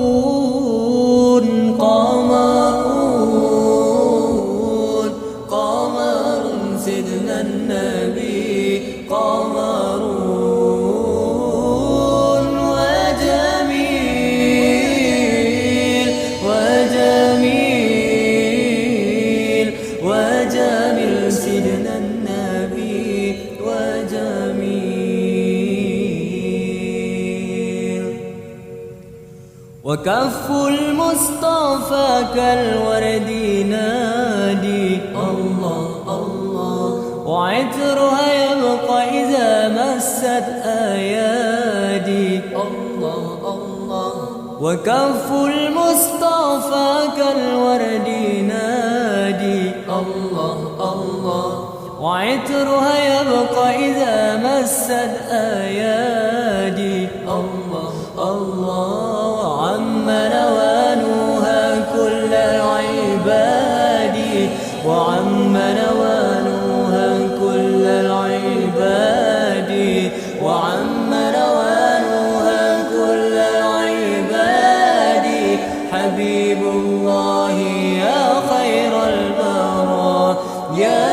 قمرون قمرون قمر سيدنا النبي قمرون وجميل وجميل وجميل سيدنا النبي وجميل وكف المصطفى كالورد ينادي الله الله وعطرها يبقى إذا مست أيادي الله الله وكف المصطفى كالورد ينادي الله الله وعطرها يبقى إذا مست أيادي الله الله وعم نوالها كل العباد وعم نوالها كل العباد وعم نوالها كل العباد حبيب الله يا خير البرايا